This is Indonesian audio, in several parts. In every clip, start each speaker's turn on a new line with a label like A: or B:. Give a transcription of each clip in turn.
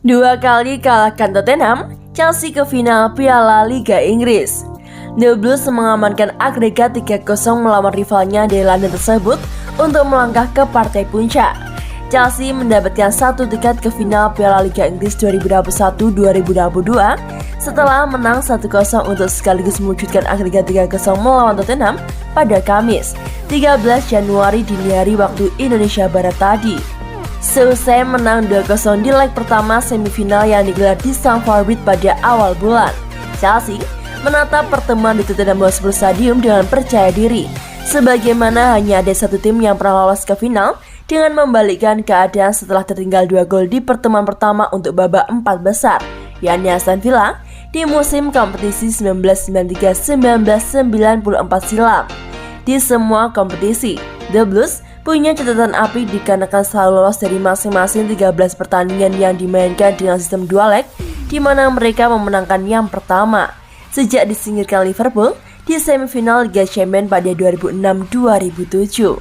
A: Dua kali kalahkan Tottenham, Chelsea ke final Piala Liga Inggris. The Blues mengamankan agregat 3-0 melawan rivalnya dari London tersebut untuk melangkah ke partai puncak. Chelsea mendapatkan satu tiket ke final Piala Liga Inggris 2021-2022 setelah menang 1-0 untuk sekaligus mewujudkan agregat 3-0 melawan Tottenham pada Kamis, 13 Januari dini hari waktu Indonesia Barat tadi. Seusai menang 2-0 di leg pertama semifinal yang digelar di Stamford Bridge pada awal bulan, Chelsea menatap pertemuan di Tottenham Hotspur Stadium dengan percaya diri, sebagaimana hanya ada satu tim yang pernah lolos ke final dengan membalikkan keadaan setelah tertinggal 2 gol di pertemuan pertama untuk babak 4 besar, yakni Aston Villa di musim kompetisi 1993-1994 silam. Di semua kompetisi, The Blues punya catatan api dikarenakan selalu lolos dari masing-masing 13 pertandingan yang dimainkan dengan sistem 2 leg, di mana mereka memenangkan yang pertama sejak disingkirkan Liverpool di semifinal Liga Champions pada 2006-2007.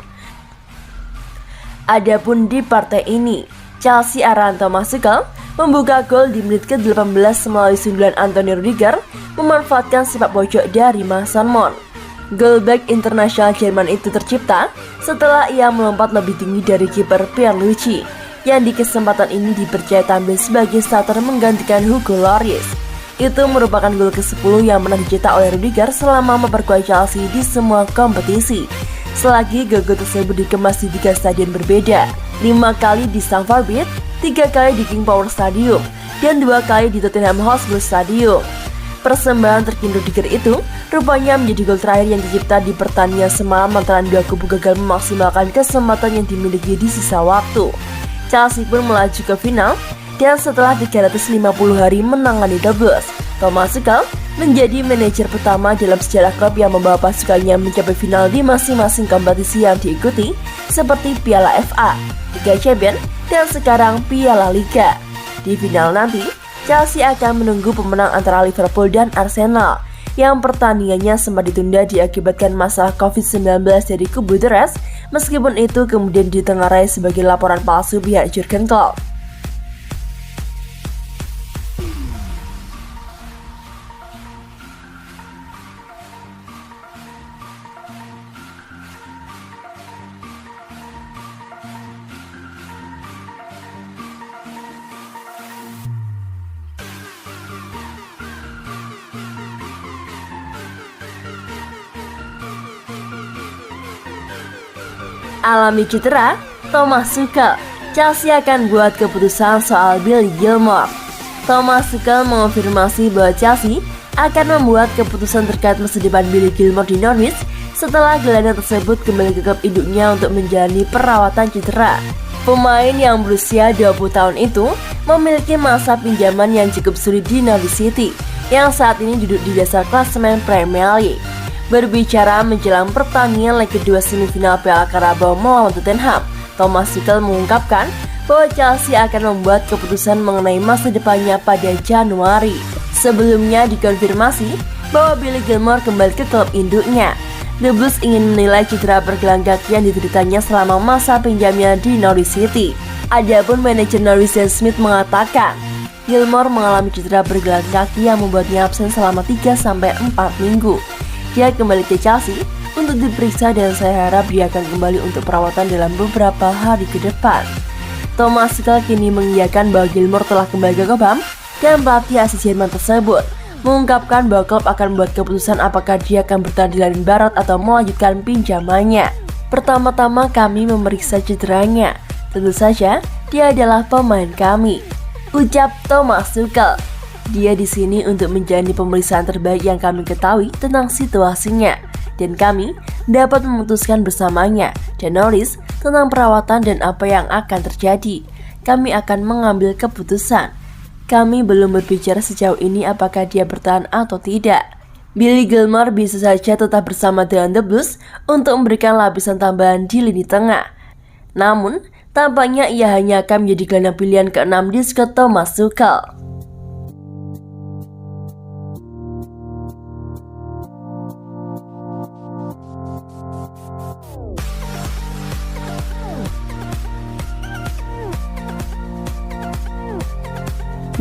A: Adapun di partai ini, Chelsea arahan Thomas Tuchel membuka gol di menit ke-18 melalui sundulan Antonio Rudiger memanfaatkan sepak pojok dari Mason Mount. Gol bek internasional Jerman itu tercipta setelah ia melompat lebih tinggi dari kiper Pierluigi, yang di kesempatan ini dipercaya tampil sebagai starter menggantikan Hugo Lloris. Itu merupakan gol ke-10 yang pernah dicetak oleh Rudiger selama memperkuat Chelsea di semua kompetisi. Selagi gol tersebut dikemas di 3 stadion berbeda, 5 kali di Stamford Bridge, 3 kali di King Power Stadium, dan 2 kali di Tottenham Hotspur Stadium. Persembahan terkini Rudiger itu rupanya menjadi gol terakhir yang dicipta di pertandingan semalam lantaran dua kubu gagal memaksimalkan kesempatan yang dimiliki di sisa waktu. Chelsea pun melaju ke final, dan setelah 350 hari menangani The Blues, Thomas Tuchel menjadi manajer pertama dalam sejarah klub yang membawa pasukannya mencapai final di masing-masing kompetisi yang diikuti, seperti Piala FA, Liga Champions, dan sekarang Piala Liga. Di final nanti, Chelsea akan menunggu pemenang antara Liverpool dan Arsenal, yang pertandingannya sempat ditunda diakibatkan masalah COVID-19 dari kubu The Reds, meskipun itu kemudian ditengarai sebagai laporan palsu pihak Jurgen Klopp. Alami cedera, Thomas Tuchel, Chelsea akan buat keputusan soal Billy Gilmour. Thomas Tuchel mengonfirmasi bahwa Chelsea akan membuat keputusan terkait masa depan Billy Gilmour di Norwich setelah gelandang tersebut kembali ke klub induknya untuk menjalani perawatan cedera. Pemain yang berusia 20 tahun itu memiliki masa pinjaman yang cukup sulit di Norwich City, yang saat ini duduk di dasar klasemen Premier League. Berbicara menjelang pertandingan leg kedua semifinal Piala Carabao melawan Tottenham, Thomas Tuchel mengungkapkan bahwa Chelsea akan membuat keputusan mengenai masa depannya pada Januari. Sebelumnya dikonfirmasi bahwa Billy Gilmour kembali ke klub induknya. The Blues ingin menilai cedera pergelangan kaki yang dideritanya selama masa pinjamnya di Norwich City. Adapun manajer Norwich Dan Smith mengatakan Gilmour mengalami cedera pergelangan kaki yang membuatnya absen selama 3-4 minggu. Dia kembali ke Chelsea untuk diperiksa dan saya harap dia akan kembali untuk perawatan dalam beberapa hari ke depan. Thomas Tuchel kini mengiyakan bahwa Gilmour telah kembali ke Cobham, dan pelatih asal Jerman tersebut mengungkapkan bahwa klub akan membuat keputusan apakah dia akan bertahan di London Barat atau melanjutkan pinjamannya. Pertama-tama kami memeriksa cederanya. Tentu saja dia adalah pemain kami, ucap Thomas Tuchel. Dia di sini untuk menjalani pemeriksaan terbaik yang kami ketahui tentang situasinya, dan kami dapat memutuskan bersamanya dan Norwich tentang perawatan dan apa yang akan terjadi. Kami akan mengambil keputusan. Kami belum berbicara sejauh ini apakah dia bertahan atau tidak. Billy Gilmour bisa saja tetap bersama dengan The Blues untuk memberikan lapisan tambahan di lini tengah. Namun, tampaknya ia hanya akan menjadi gelandang pilihan ke-6 di skuad Thomas Tuchel.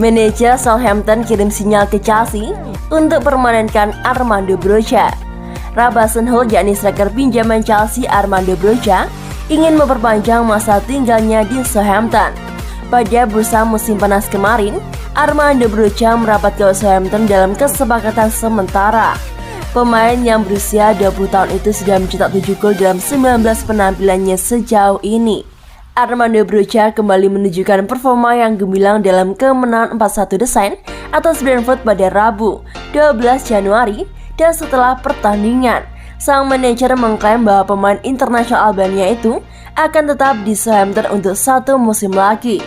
A: Manajer Southampton kirim sinyal ke Chelsea untuk permanenkan Armando Broja. Robinson yakni striker pinjaman Chelsea Armando Broja ingin memperpanjang masa tinggalnya di Southampton. Pada bursa musim panas kemarin, Armando Broja merapat ke Southampton dalam kesepakatan sementara. Pemain yang berusia 20 tahun itu sudah mencetak 7 gol dalam 19 penampilannya sejauh ini. Armando Broja kembali menunjukkan performa yang gemilang dalam kemenangan 4-1 desain atas Brentford pada Rabu, 12 Januari, dan setelah pertandingan, sang manajer mengklaim bahwa pemain internasional Albania itu akan tetap di Southampton untuk 1 musim lagi.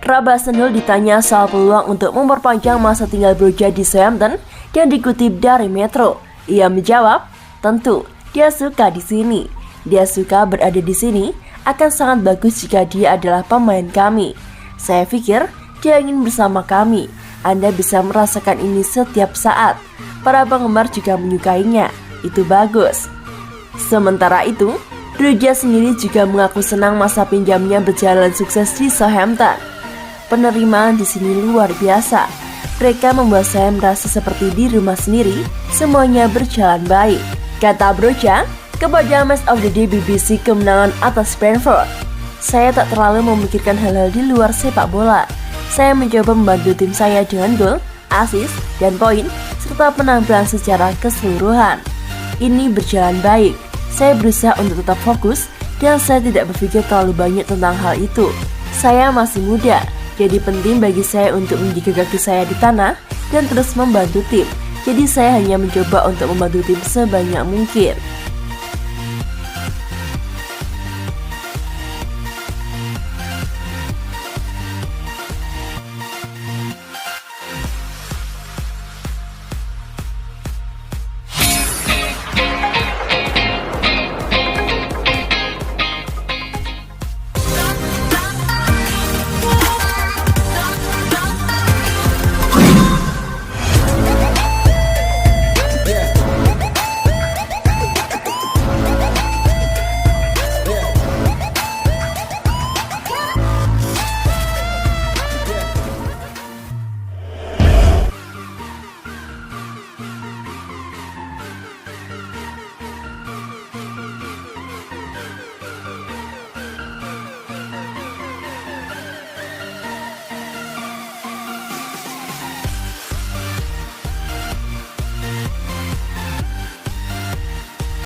A: Robinson ditanya soal peluang untuk memperpanjang masa tinggal Broja di Southampton dan dikutip dari Metro. Ia menjawab, tentu dia suka di sini. Dia suka berada di sini. Akan sangat bagus jika dia adalah pemain kami. Saya pikir dia ingin bersama kami. Anda bisa merasakan ini setiap saat. Para penggemar juga menyukainya. Itu bagus. Sementara itu, Broja sendiri juga mengaku senang masa pinjamnya berjalan sukses di Southampton. Penerimaan di sini luar biasa. Mereka membuat saya merasa seperti di rumah sendiri. Semuanya berjalan baik, kata Broja kepada Match of the Day BBC kemenangan atas Brentford. Saya tak terlalu memikirkan hal-hal di luar sepak bola. Saya mencoba membantu tim saya dengan gol, assist, dan poin, serta penampilan secara keseluruhan. Ini berjalan baik. Saya berusaha untuk tetap fokus dan saya tidak berpikir terlalu banyak tentang hal itu. Saya masih muda, jadi penting bagi saya untuk menjaga kaki saya di tanah dan terus membantu tim. Jadi saya hanya mencoba untuk membantu tim sebanyak mungkin.